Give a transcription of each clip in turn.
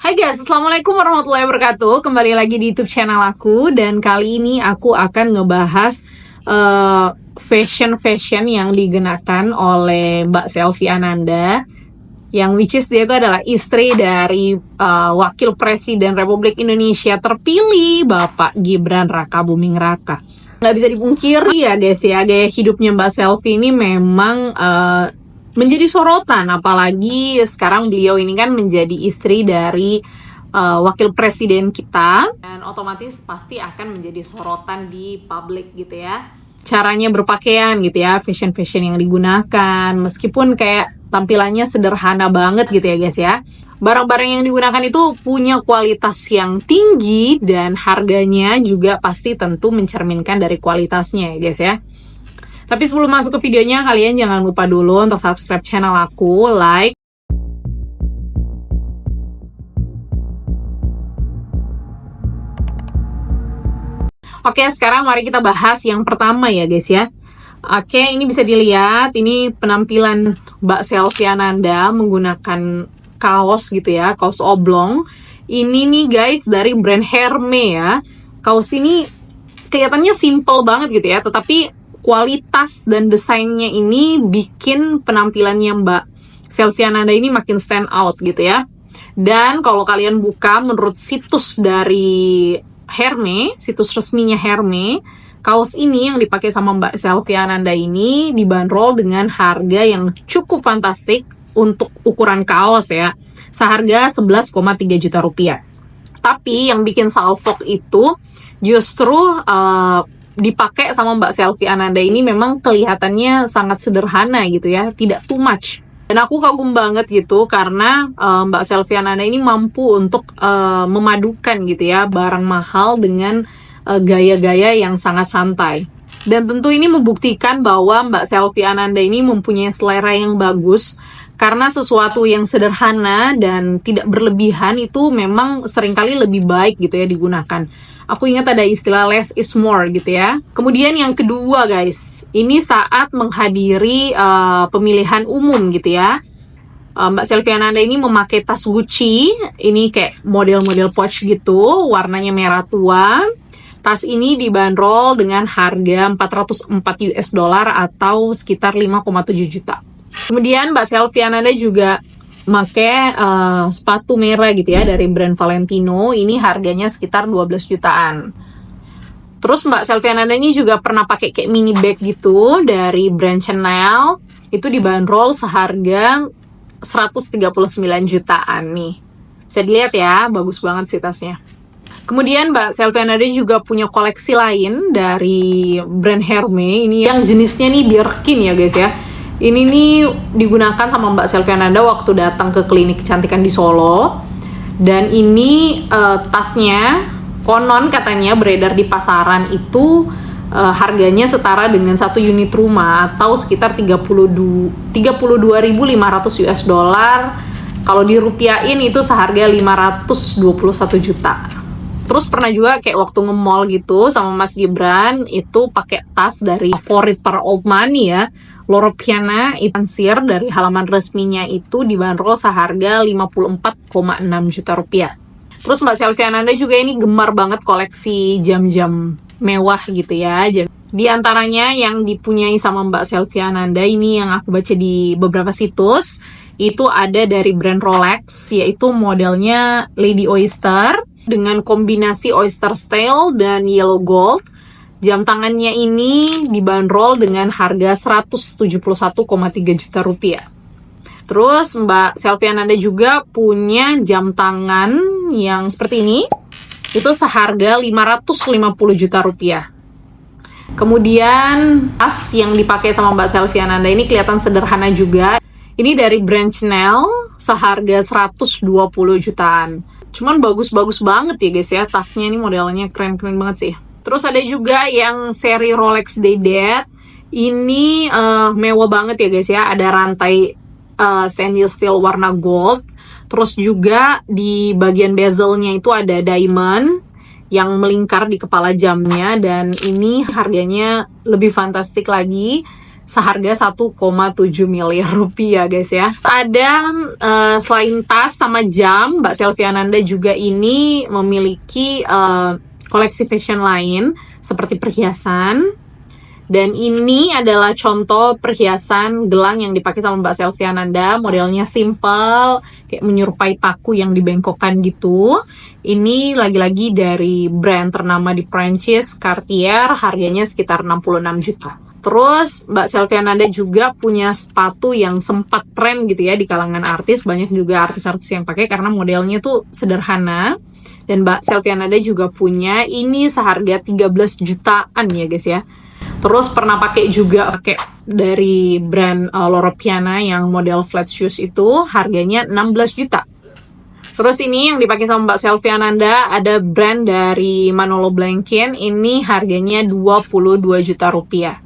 Hai guys, Assalamualaikum warahmatullahi wabarakatuh. Kembali lagi di YouTube channel aku. Dan kali ini aku akan ngebahas fashion yang digunakan oleh Mbak Selvi Ananda, yang which is dia itu adalah istri dari Wakil Presiden Republik Indonesia terpilih Bapak Gibran Rakabuming Raka. Nggak bisa dipungkiri ya guys ya, gaya hidupnya Mbak Selvi ini memang menjadi sorotan, apalagi sekarang beliau ini kan menjadi istri dari wakil presiden kita, dan otomatis pasti akan menjadi sorotan di publik gitu ya. Caranya berpakaian gitu ya, fashion yang digunakan, meskipun kayak tampilannya sederhana banget gitu ya guys ya. Barang-barang yang digunakan itu punya kualitas yang tinggi dan harganya juga pasti tentu mencerminkan dari kualitasnya ya guys ya. Tapi sebelum masuk ke videonya, kalian jangan lupa dulu untuk subscribe channel aku, like. Oke, sekarang mari kita bahas yang pertama ya guys ya. Oke, ini bisa dilihat, ini penampilan Mbak Selvi Ananda menggunakan kaos gitu ya, kaos oblong. Ini nih guys dari brand Hermé ya. Kaos ini kelihatannya simple banget gitu ya, tetapi kualitas dan desainnya ini bikin penampilannya Mbak Selvi Ananda ini makin stand out gitu ya. Dan kalau kalian buka menurut situs dari Hermé, situs resminya Hermé, kaos ini yang dipakai sama Mbak Selvi Ananda ini dibanderol dengan harga yang cukup fantastik untuk ukuran kaos ya, seharga 11,3 juta rupiah. Tapi yang bikin salfok itu justru dipakai sama Mbak Selvi Ananda ini memang kelihatannya sangat sederhana gitu ya, tidak too much. Dan aku kagum banget gitu karena Mbak Selvi Ananda ini mampu untuk memadukan gitu ya barang mahal dengan gaya-gaya yang sangat santai. Dan tentu ini membuktikan bahwa Mbak Selvi Ananda ini mempunyai selera yang bagus, karena sesuatu yang sederhana dan tidak berlebihan itu memang seringkali lebih baik gitu ya digunakan. Aku ingat ada istilah less is more gitu ya. Kemudian yang kedua guys, ini saat menghadiri pemilihan umum gitu ya. Mbak Selvi Ananda ini memakai tas Gucci, ini kayak model-model pouch gitu, warnanya merah tua. Tas ini dibanderol dengan harga 404 US dollar atau sekitar 5,7 juta. Kemudian Mbak Selvi Ananda juga pakai sepatu merah gitu ya dari brand Valentino, ini harganya sekitar 12 jutaan. Terus Mbak Selvi Ananda ini juga pernah pakai kayak mini bag gitu dari brand Chanel, itu dibanderol seharga 139 jutaan nih. Bisa dilihat ya, bagus banget sih tasnya. Kemudian Mbak Selvi Ananda juga punya koleksi lain dari brand Hermé, ini yang jenisnya nih Birkin ya guys ya. Ini nih digunakan sama Mbak Selvi Ananda waktu datang ke klinik kecantikan di Solo. Dan ini tasnya konon katanya beredar di pasaran itu harganya setara dengan satu unit rumah atau sekitar 32.500 US dollar. Kalau dirupiahin itu seharga 521 juta. Terus pernah juga kayak waktu nge-mall gitu sama Mas Gibran, itu pakai tas dari favorit para old money ya, Loro Piana Itansir, dari halaman resminya itu dibanderol seharga 54,6 juta rupiah. Terus Mbak Selvi Ananda juga ini gemar banget koleksi jam-jam mewah gitu ya. Di antaranya yang dipunyai sama Mbak Selvi Ananda ini yang aku baca di beberapa situs, itu ada dari brand Rolex, yaitu modelnya Lady Oyster dengan kombinasi oyster style dan yellow gold. Jam tangannya ini dibanderol dengan harga 171,3 juta rupiah. Terus Mbak Selvi Ananda juga punya jam tangan yang seperti ini, itu seharga 550 juta rupiah. Kemudian tas yang dipakai sama Mbak Selvi Ananda ini kelihatan sederhana juga. Ini dari brand Chanel, seharga 120 jutaan. Cuman bagus-bagus banget ya guys ya, tasnya ini modelnya keren-keren banget sih. Terus ada juga yang seri Rolex Day Date. Ini mewah banget ya guys ya, ada rantai stainless steel warna gold. Terus juga di bagian bezelnya itu ada diamond yang melingkar di kepala jamnya, dan ini harganya lebih fantastik lagi, seharga 1,7 miliar rupiah guys ya. Ada selain tas sama jam, Mbak Selviananda juga ini memiliki koleksi fashion lain seperti perhiasan. Dan ini adalah contoh perhiasan gelang yang dipakai sama Mbak Selviananda. Modelnya simple, kayak menyerupai paku yang dibengkokkan gitu. Ini lagi-lagi dari brand ternama di Prancis, Cartier, harganya sekitar 66 juta. Terus Mbak Selviananda juga punya sepatu yang sempat tren gitu ya di kalangan artis. Banyak juga artis-artis yang pakai karena modelnya tuh sederhana. Dan Mbak Selviananda juga punya ini seharga 13 jutaan ya guys ya. Terus pernah pakai juga dari brand Loro Piana yang model flat shoes itu harganya 16 juta. Terus ini yang dipakai sama Mbak Selviananda ada brand dari Manolo Blahniken, ini harganya 22 juta rupiah.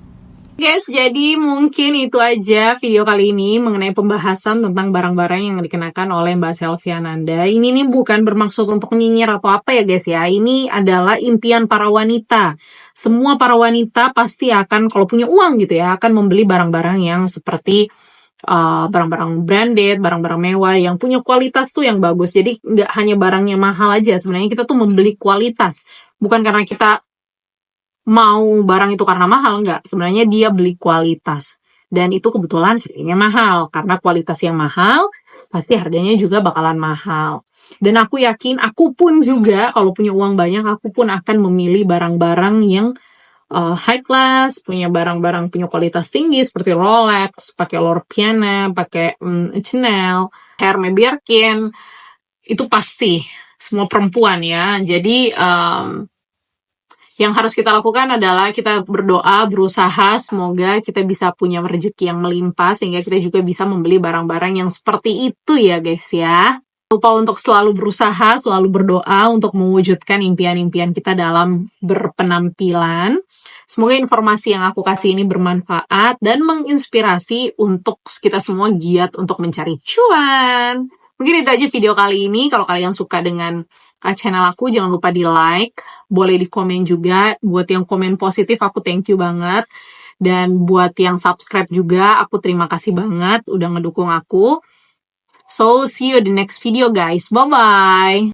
Guys, jadi mungkin itu aja video kali ini mengenai pembahasan tentang barang-barang yang dikenakan oleh Mbak Selviananda. Ini nih bukan bermaksud untuk nyinyir atau apa ya guys ya. Ini adalah impian para wanita. Semua para wanita pasti akan, kalau punya uang gitu ya, akan membeli barang-barang yang seperti barang-barang branded, barang-barang mewah yang punya kualitas tuh yang bagus. Jadi nggak hanya barangnya mahal aja, sebenarnya kita tuh membeli kualitas. Bukan karena kita mau barang itu karena mahal, enggak. Sebenarnya dia beli kualitas. Dan itu kebetulan harganya mahal. Karena kualitas yang mahal, pasti harganya juga bakalan mahal. Dan aku yakin, aku pun juga, kalau punya uang banyak, aku pun akan memilih barang-barang yang high class, punya barang-barang punya kualitas tinggi, seperti Rolex, pakai Loro Piana, pakai Chanel, Hermes Birkin. Itu pasti. Semua perempuan ya. Jadi, yang harus kita lakukan adalah kita berdoa, berusaha, semoga kita bisa punya rezeki yang melimpah, sehingga kita juga bisa membeli barang-barang yang seperti itu ya guys ya. Lupa untuk selalu berusaha, selalu berdoa untuk mewujudkan impian-impian kita dalam berpenampilan. Semoga informasi yang aku kasih ini bermanfaat dan menginspirasi untuk kita semua giat untuk mencari cuan. Mungkin itu aja video kali ini. Kalau kalian suka dengan channel aku, jangan lupa di like, boleh di komen juga. Buat yang komen positif, aku thank you banget. Dan buat yang subscribe juga, aku terima kasih banget udah ngedukung aku. So, see you in the next video guys. Bye-bye!